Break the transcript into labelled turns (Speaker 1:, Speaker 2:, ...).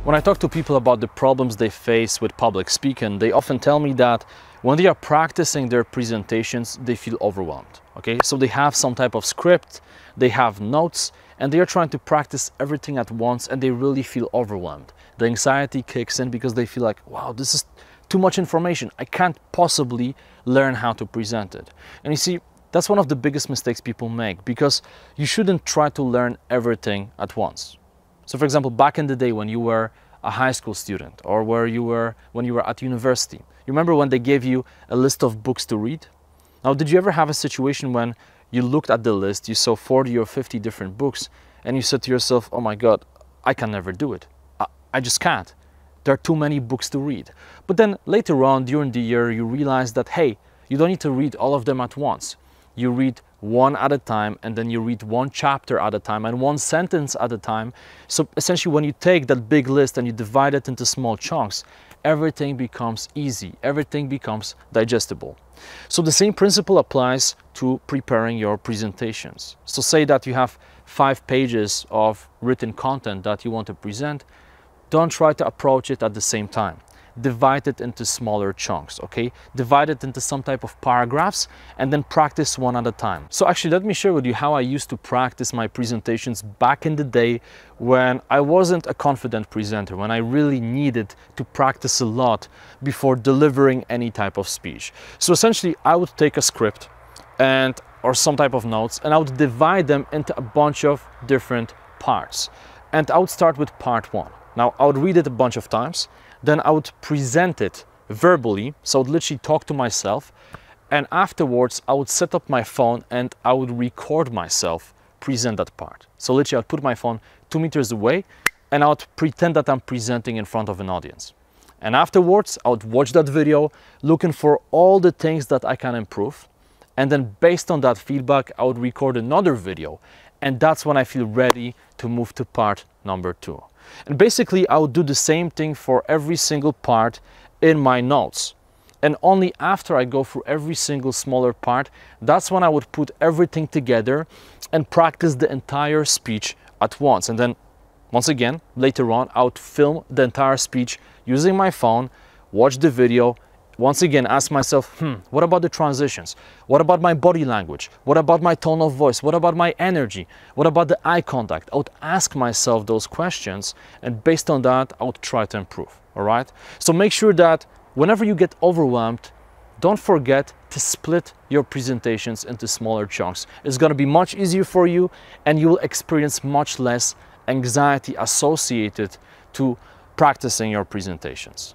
Speaker 1: When I talk to people about the problems they face with public speaking, they often tell me that when they are practicing their presentations, they feel overwhelmed. Okay, so they have some type of script, they have notes, and they are trying to practice everything at once, and they really feel overwhelmed. The anxiety kicks in because they feel like, wow, this is too much information. I can't possibly learn how to present it. And you see, that's one of the biggest mistakes people make, because you shouldn't try to learn everything at once. So for example, back in the day when you were a high school student, or when you were at university, you remember when they gave you a list of books to read? Now, did you ever have a situation when you looked at the list, you saw 40 or 50 different books, and you said to yourself, oh my God, I can never do it. I just can't. There are too many books to read. But then later on during the year, you realize that, hey, you don't need to read all of them at once. You read one at a time, and then you read one chapter at a time and one sentence at a time. So essentially, when you take that big list and you divide it into small chunks, everything becomes easy, everything becomes digestible. So the same principle applies to preparing your presentations. So say that you have 5 pages of written content that you want to present. Don't try to approach it at the same time. Divide it into smaller chunks, okay? Divide it into some type of paragraphs and then practice one at a time. So actually, let me share with you how I used to practice my presentations back in the day when I wasn't a confident presenter, when I really needed to practice a lot before delivering any type of speech. So essentially, I would take a script or some type of notes, and I would divide them into a bunch of different parts. And I would start with part 1. Now, I would read it a bunch of times, then I would present it verbally, so I would literally talk to myself, and afterwards I would set up my phone and I would record myself present that part. So literally I'd put my phone 2 meters away and I would pretend that I'm presenting in front of an audience. And afterwards I would watch that video, looking for all the things that I can improve, and then based on that feedback I would record another video, and that's when I feel ready to move to part number 2. And basically I would do the same thing for every single part in my notes. And only after I go through every single smaller part, that's when I would put everything together and practice the entire speech at once. And then once again, later on, I would film the entire speech using my phone, watch the video, once again ask myself, what about the transitions? What about my body language? What about my tone of voice? What about my energy? What about the eye contact? I would ask myself those questions, and based on that, I would try to improve, all right? So make sure that whenever you get overwhelmed, don't forget to split your presentations into smaller chunks. It's gonna be much easier for you, and you will experience much less anxiety associated to practicing your presentations.